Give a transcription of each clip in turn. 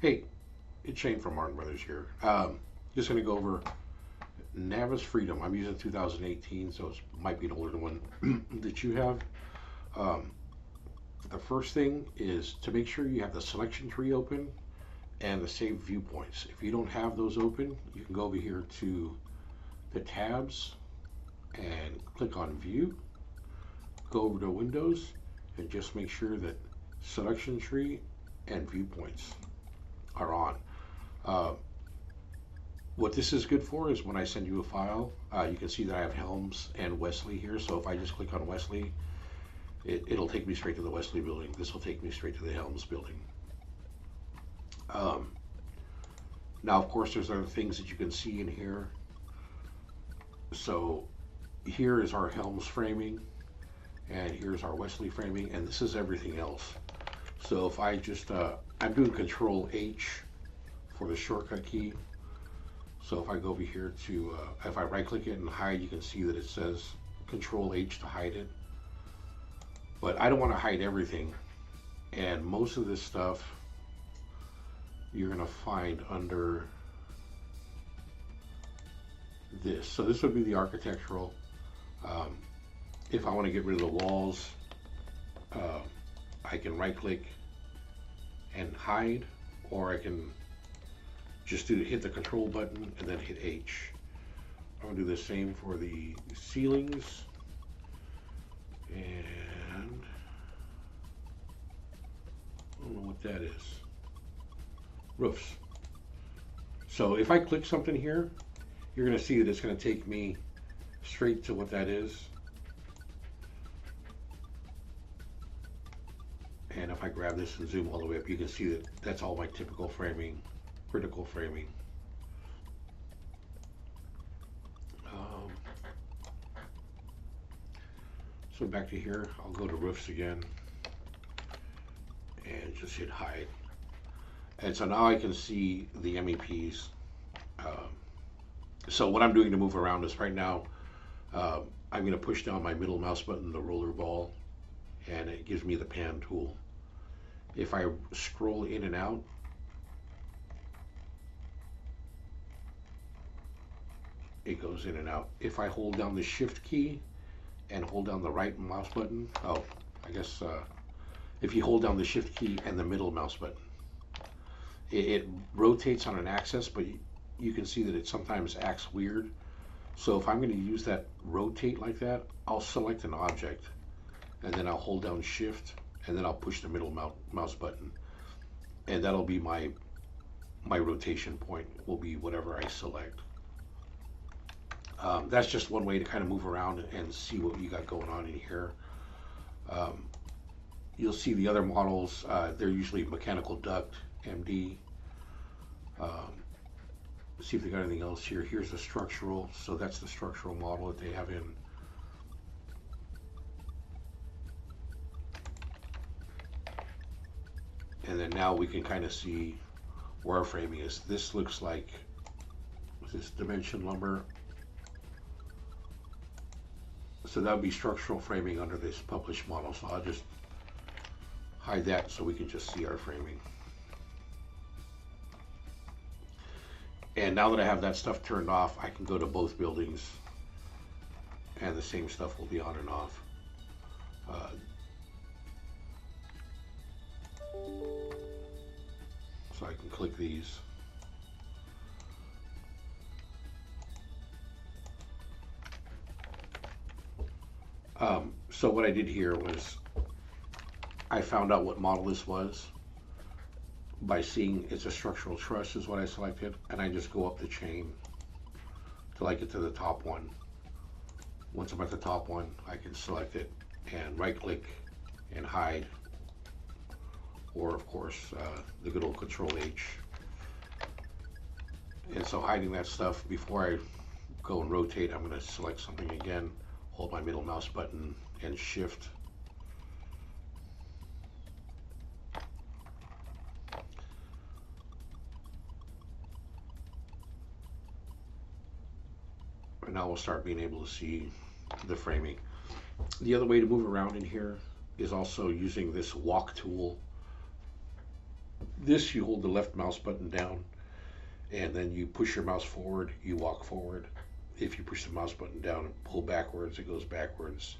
Hey, it's Shane from Martin Brothers here. Just going to go over Navis Freedom. I'm using 2018, so it might be an older one that you have. Um, the first thing is to make sure you have the selection tree open and the save viewpoints. If you don't have those open, you can go over here to the tabs and click on View, go over to Windows, and just make sure that selection tree and viewpoints are on. Uh, what this is good for is when I send you a file, you can see that I have Helms and Wesley here. So if I just click on Wesley, it'll take me straight to the Wesley building. This will take me straight to the Helms building. Um, Now, of course, there's other things that you can see in here. So here is our Helms framing, and here's our Wesley framing, and this is everything else. So if I just, I'm doing Control H for the shortcut key. So if I go over here to, if I right click it and hide, you can see that it says Control H to hide it. But I don't want to hide everything. And most of this stuff you're going to find under this. So this would be the architectural. If I want to get rid of the walls, I can right click and hide, or I can just hit the control button and then hit H. I'm going to do the same for the ceilings, and I don't know what that is. Roofs. So if I click something here, you're going to see that it's going to take me straight to what that is. And if I grab this and zoom all the way up, you can see that that's all my typical framing, critical framing. So back to here, I'll go to roofs again and just hit hide. And so now I can see the MEPs. So what I'm doing to move around is right now, I'm going to push down my middle mouse button, the roller ball, and it gives me the pan tool. If I scroll in and out, it goes in and out. If I hold down the shift key and hold down the right mouse button, if you hold down the shift key and the middle mouse button, it rotates on an axis, but you can see that it sometimes acts weird. So if I'm going to use that rotate like that, I'll select an object and then I'll hold down shift and then I'll push the middle mouse button, and that'll be my rotation point, will be whatever I select. That's just one way to kind of move around and see what you got going on in here. You'll see the other models, they're usually mechanical duct, MD. See if they got anything else here. Here's the structural, so that's the structural model that they have in. And then now we can kind of see where our framing is. This looks like this dimension lumber. So that would be structural framing under this published model. So I'll just hide that so we can just see our framing. And now that I have that stuff turned off, I can go to both buildings and the same stuff will be on and off. So I can click these. So what I did here was I found out what model this was by seeing it's a structural truss is what I selected, and I just go up the chain till I get to the top one. Once I'm at the top one, I can select it and right click and hide, or of course the good old Control H. And so hiding that stuff, before I go and rotate, I'm going to select something again, hold my middle mouse button and shift. And now we'll start being able to see the framing. The other way to move around in here is also using this walk tool This, you hold the left mouse button down, and then you push your mouse forward, you walk forward. If you push the mouse button down and pull backwards, it goes backwards.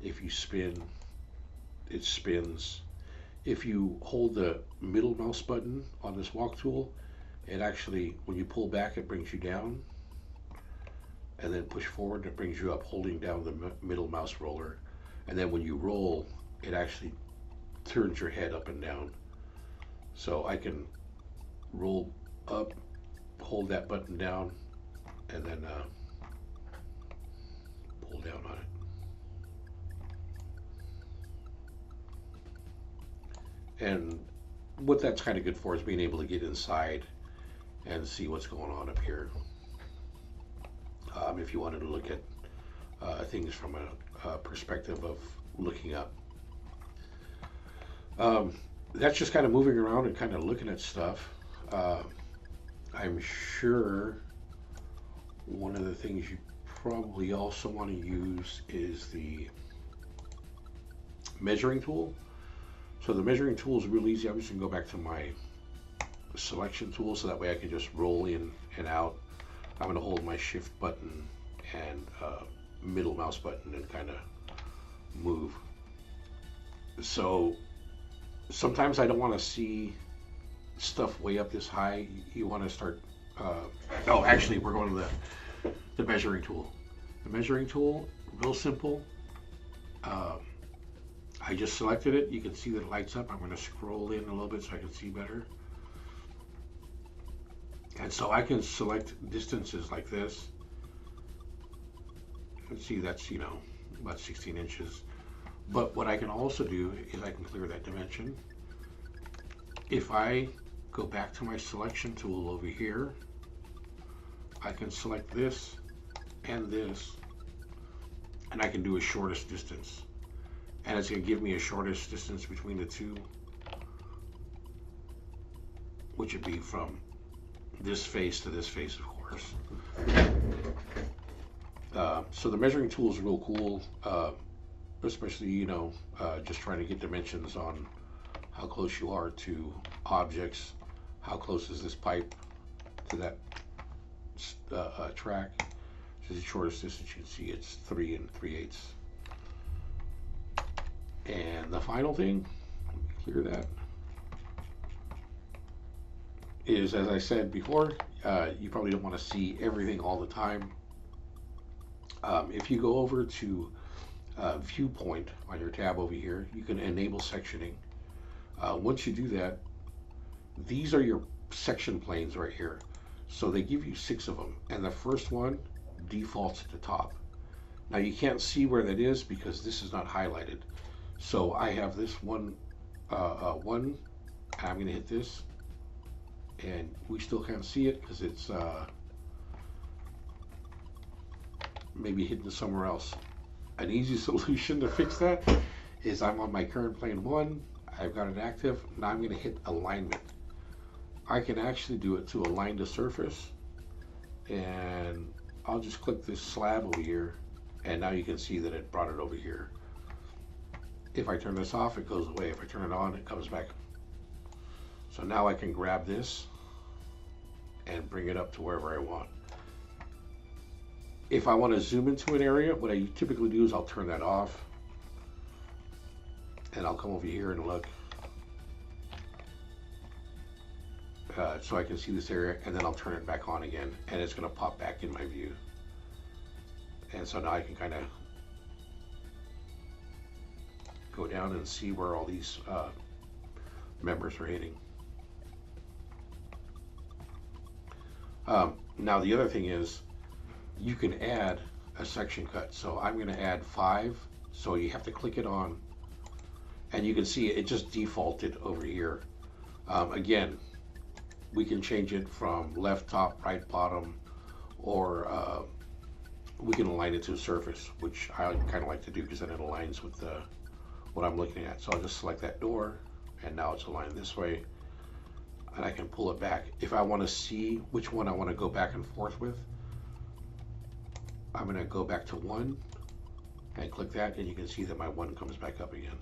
If you spin, it spins. If you hold the middle mouse button on this walk tool, it actually, when you pull back, it brings you down, and then push forward, it brings you up, holding down the middle mouse roller. And then when you roll, it actually turns your head up and down. So I can roll up, hold that button down, and then pull down on it. And what that's kind of good for is being able to get inside and see what's going on up here. If you wanted to look at things from a perspective of looking up. That's just kind of moving around and kind of looking at stuff. I'm sure one of the things you probably also want to use is the measuring tool. So the measuring tool is real easy. I'm just going to go back to my selection tool so that way I can just roll in and out. I'm going to hold my shift button and middle mouse button and kind of move. So sometimes I don't want to see stuff way up this high. You want to start, oh, actually we're going to the measuring tool. The measuring tool, real simple. I just selected it. You can see that it lights up. I'm going to scroll in a little bit so I can see better. And so I can select distances like this. You can see that's, you know, about 16 inches. But what I can also do is I can clear that dimension. If I go back to my selection tool over here, I can select this and this, and I can do a shortest distance. And it's going to give me a shortest distance between the two, which would be from this face to this face, of course. So the measuring tool is real cool, especially, you know, just trying to get dimensions on how close you are to objects. How close is this pipe to that track? This is the shortest distance. You can see it's 3 3/8. And the final thing, let me clear that, is, as I said before, you probably don't want to see everything all the time. If you go over to viewpoint on your tab over here, you can enable sectioning. Once you do that, these are your section planes right here. So they give you 6 of them, and the first one defaults at the top. Now you can't see where that is because this is not highlighted. So I have this one, and I'm going to hit this, and we still can't see it because it's maybe hidden somewhere else. An easy solution to fix that is I'm on my current plane 1, I've got it active, now I'm going to hit alignment. I can actually do it to align the surface, and I'll just click this slab over here, and now you can see that it brought it over here. If I turn this off, it goes away. If I turn it on, it comes back. So now I can grab this and bring it up to wherever I want. If I want to zoom into an area, what I typically do is I'll turn that off, and I'll come over here and look. So I can see this area, and then I'll turn it back on again, and it's going to pop back in my view. And so now I can kind of go down and see where all these members are hitting. Now the other thing is you can add a section cut. So I'm going to add 5. So you have to click it on, and you can see it just defaulted over here. Again, we can change it from left top, right bottom, or we can align it to a surface, which I kind of like to do because then it aligns with what I'm looking at. So I'll just select that door, and now it's aligned this way, and I can pull it back. If I want to see which one I want to go back and forth with, I'm going to go back to 1 and click that, and you can see that my 1 comes back up again.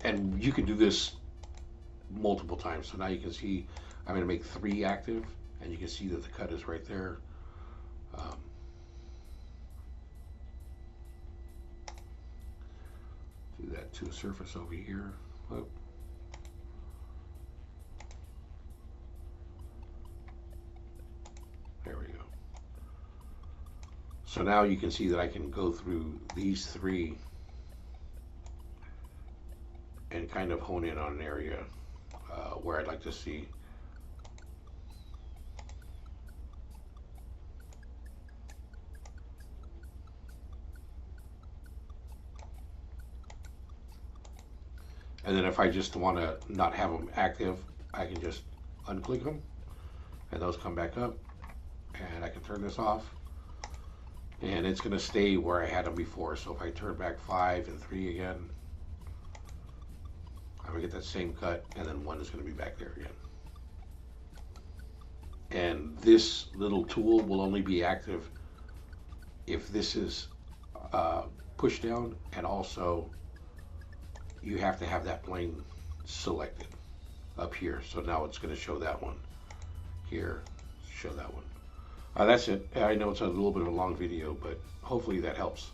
And you can do this multiple times. So now you can see I'm going to make 3 active, and you can see that the cut is right there. Do that to a surface over here. Whoop. There we go. So now you can see that I can go through these 3 and kind of hone in on an area where I'd like to see. And then if I just want to not have them active, I can just unclick them and those come back up, and I can turn this off and it's going to stay where I had them before. So if I turn back 5 and 3 again, I'm going to get that same cut, and then 1 is going to be back there again. And this little tool will only be active if this is pushed down, and also you have to have that plane selected up here. So now it's going to show that one here, show that one. That's it. I know it's a little bit of a long video, but hopefully that helps.